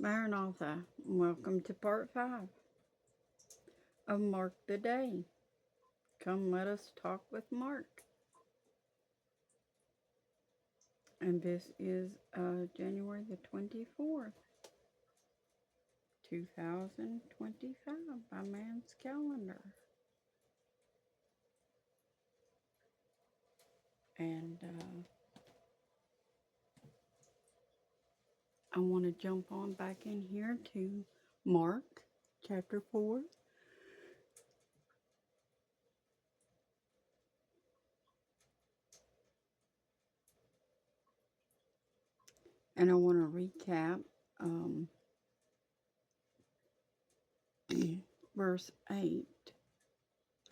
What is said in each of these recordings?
Maranatha, welcome to part 5 of Mark the Day. Come let us talk with Mark. And this is January the 24th, 2025 by man's calendar. And I want to jump on back in here to Mark chapter 4. And I want to recap verse 8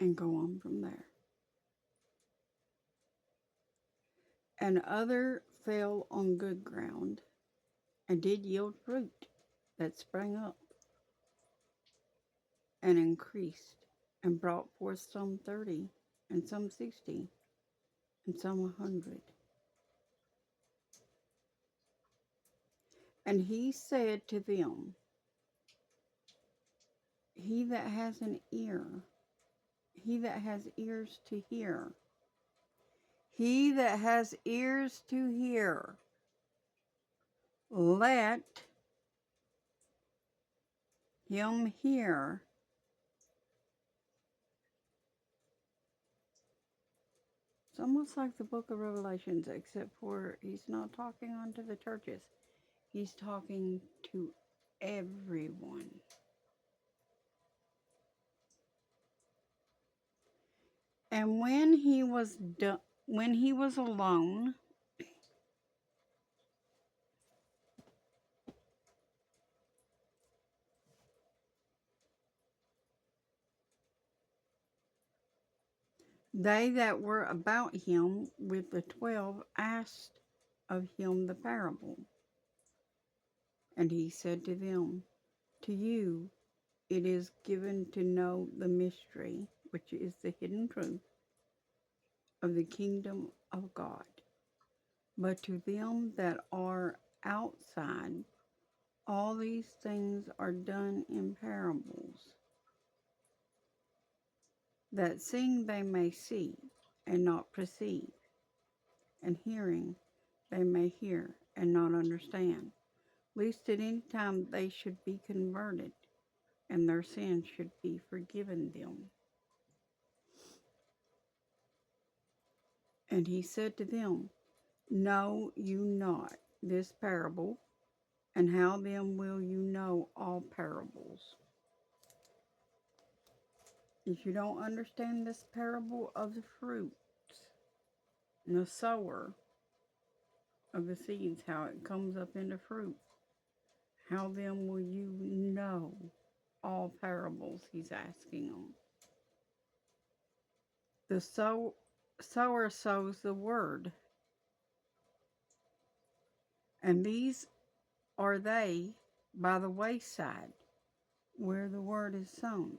and go on from there. And other fell on good ground and did yield fruit that sprang up and increased and brought forth some 30 and some 60 and some 100. And he said to them, he that has an ear, he that has ears to hear, he that has ears to hear, let him hear. It's almost like the book of Revelations, except for he's not talking unto the churches. He's talking to everyone. And when he was alone, they that were about him with the 12 asked of him the parable. And he said to them, to you it is given to know the mystery, which is the hidden truth of the kingdom of God. But to them that are outside, all these things are done in parables, that seeing they may see and not perceive, and hearing they may hear and not understand, lest at any time they should be converted, and their sins should be forgiven them. And he said to them, know you not this parable? And how then will you know all parables? If you don't understand this parable of the fruits and the sower of the seeds, how it comes up into fruit, how then will you know all parables? He's asking them. The sower sows the word, and these are they by the wayside, where the word is sown.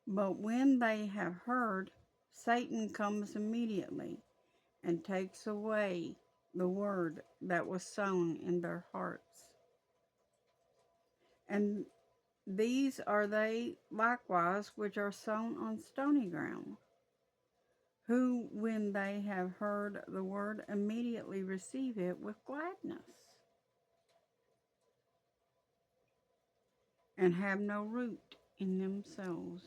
But when they have heard, Satan comes immediately and takes away the word that was sown in their hearts. And these are they likewise which are sown on stony ground, who, when they have heard the word, immediately receive it with gladness, and have no root in themselves.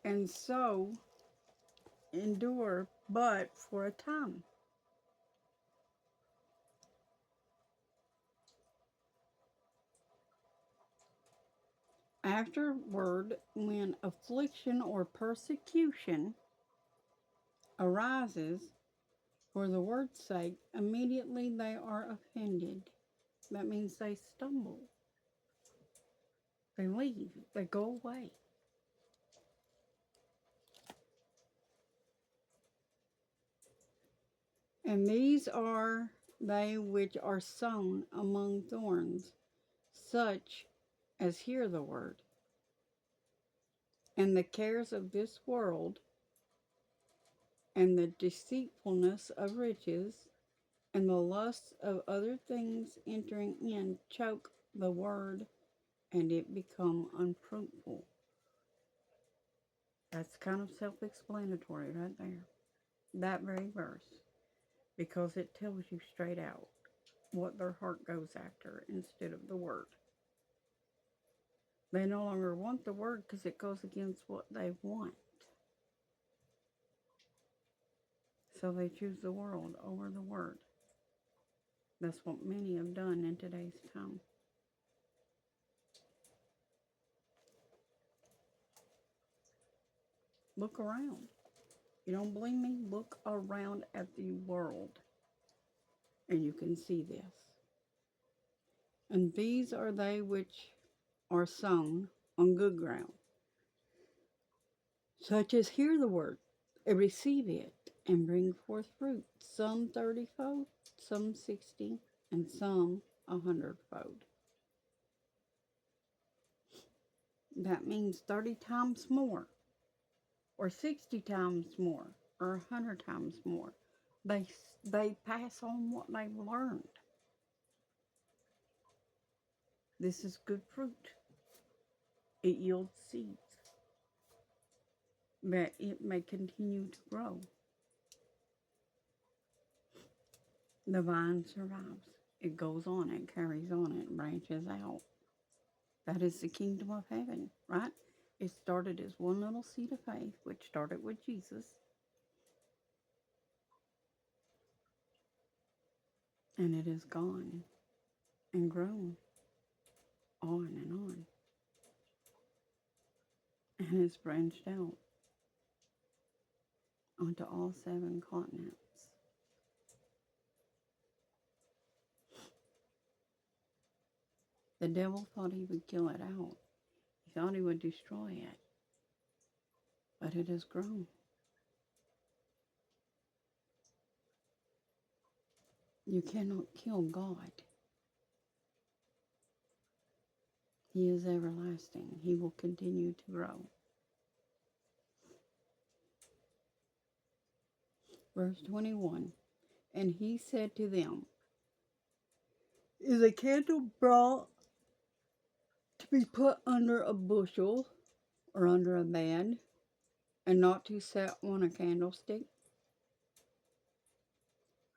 And so endure but for a time. Afterward, when affliction or persecution arises for the word's sake, immediately they are offended. That means they stumble. They leave. They go away. And these are they which are sown among thorns, such as hear the word, and the cares of this world and the deceitfulness of riches, and the lusts of other things entering in choke the word, and it become unfruitful. That's kind of self-explanatory right there. That very verse. Because it tells you straight out what their heart goes after instead of the word. They no longer want the word because it goes against what they want. So they choose the world over the word. That's what many have done in today's time. Look around. You don't believe me? Look around at the world and you can see this. And these are they which are sown on good ground, such as hear the word, and receive it, and bring forth fruit, some 30-fold, some 60, and some 100-fold. That means 30 times more, or 60 times more, or 100 times more. They pass on what they've learned. This is good fruit. It yields seeds that it may continue to grow. The vine survives. It goes on, it carries on, it branches out. That is the kingdom of heaven, right? It started as one little seed of faith, which started with Jesus. And it has gone and grown on and on. And it's branched out onto all 7 continents. The devil thought he would kill it out. He thought he would destroy it. But it has grown. You cannot kill God. He is everlasting. He will continue to grow. Verse 21, and he said to them, is a candle brought to be put under a bushel or under a bed, and not to set on a candlestick?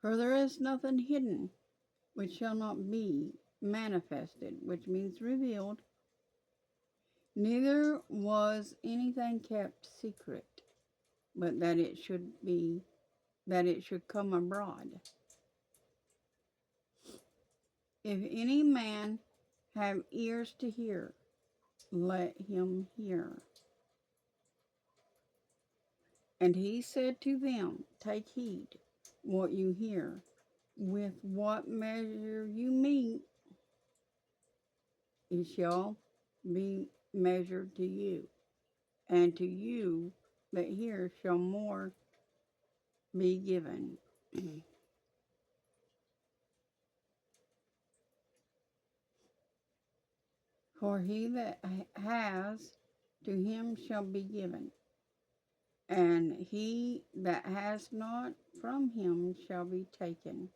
For there is nothing hidden which shall not be manifested, which means revealed, neither was anything kept secret, but that it should come abroad. If any man have ears to hear, let him hear. And he said to them, take heed what you hear. With what measure you mete, it shall be measured to you. And to you that hear shall more be given. For he that has, to him shall be given. And he that has not, from him shall be taken,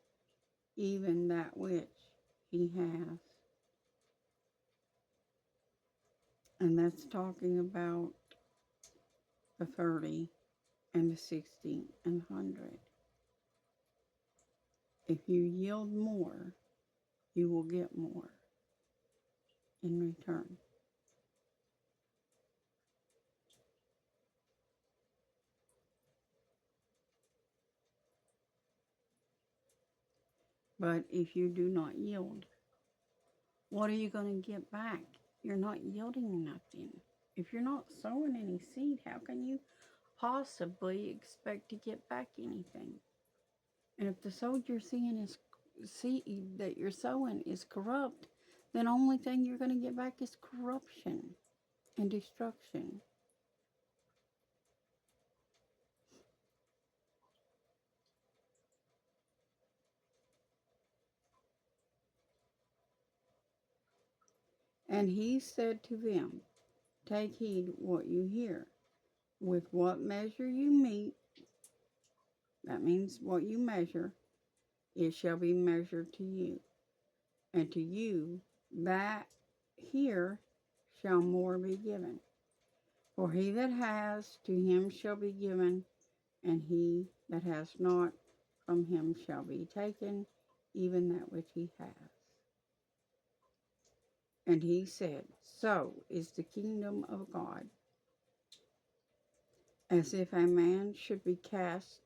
even that which he has. And that's talking about the 30 and the 60 and 100. If you yield more, you will get more in return. But if you do not yield, what are you going to get back? You're not yielding nothing. If you're not sowing any seed, how can you possibly expect to get back anything? And if the seed that you're sowing is corrupt, then the only thing you're going to get back is corruption and destruction. And he said to them, take heed what you hear. With what measure you mete, That means what you measure, it shall be measured to you. And to you that here shall more be given. For he that has, to him shall be given, and he that has not, from him shall be taken, even that which he has. And he said, so is the kingdom of God, as if a man should cast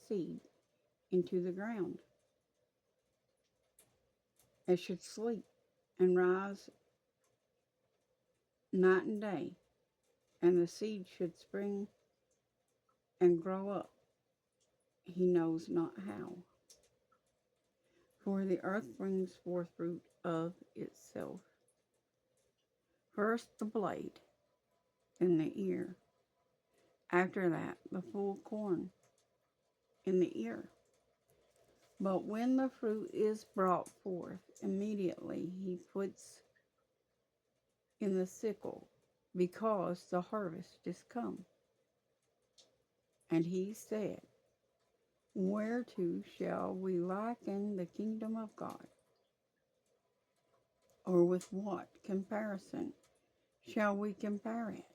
seed into the ground, and should sleep and rise night and day, and the seed should spring and grow up, he knows not how. For the earth brings forth fruit of itself, first the blade, then the ear, after that the full corn in the ear. But when the fruit is brought forth, immediately he puts in the sickle, because the harvest is come. And he said, whereto shall we liken the kingdom of God? Or with what comparison shall we compare it?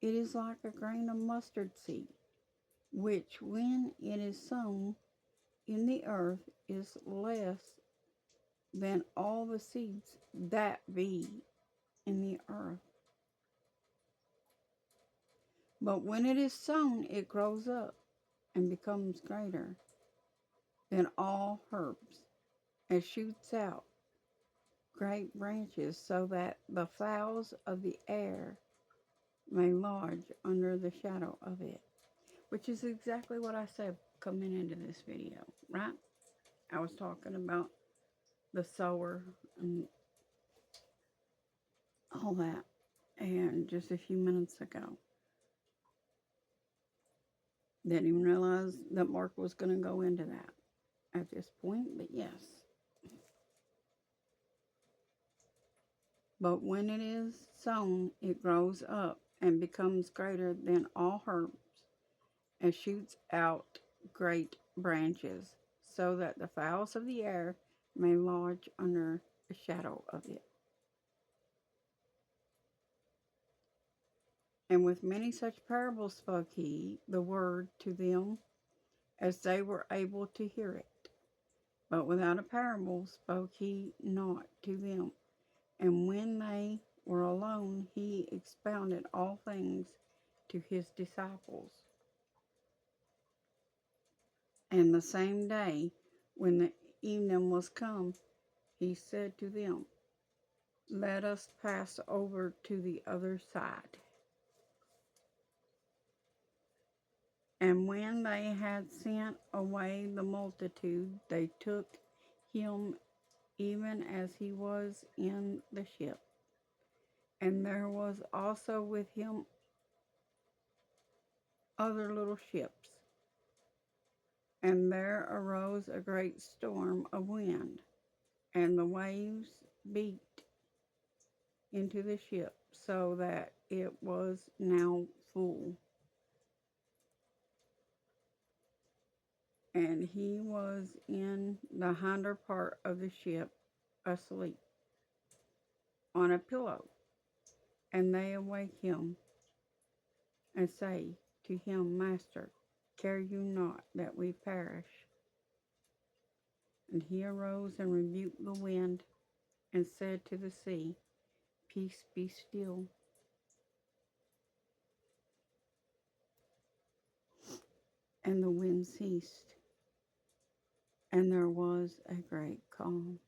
It is like a grain of mustard seed, which when it is sown in the earth is less than all the seeds that be in the earth. But when it is sown, it grows up and becomes greater than all herbs, and shoots out great branches, so that the fowls of the air may lodge under the shadow of it. Which is exactly what I said coming into this video, right? I was talking about the sower and all that, and just a few minutes ago. Didn't even realize that Mark was going to go into that at this point, but yes. But when it is sown, it grows up and becomes greater than all herbs, and shoots out great branches, so that the fowls of the air may lodge under the shadow of it. And with many such parables spoke he the word to them, as they were able to hear it. But without a parable spoke he not to them. And when they were alone, he expounded all things to his disciples. And the same day, when the evening was come, he said to them, let us pass over to the other side. And when they had sent away the multitude, they took him even as he was in the ship. And there was also with him other little ships. And there arose a great storm of wind, and the waves beat into the ship, so that it was now full. And he was in the hinder part of the ship, asleep on a pillow. And they awake him, and say to him, Master, care you not that we perish? And he arose and rebuked the wind, and said to the sea, Peace, be still. And the wind ceased, and there was a great calm.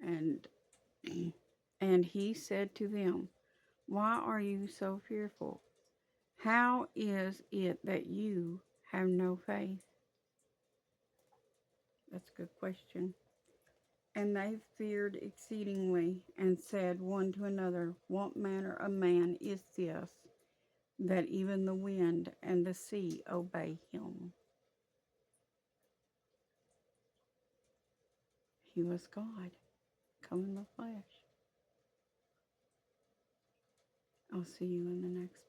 And and he said to them, Why are you so fearful? How is it that you have no faith? That's a good question. And they feared exceedingly, and said one to another, What manner of man is this, that even the wind and the sea obey him. He was God, come in the flesh. I'll see you in the next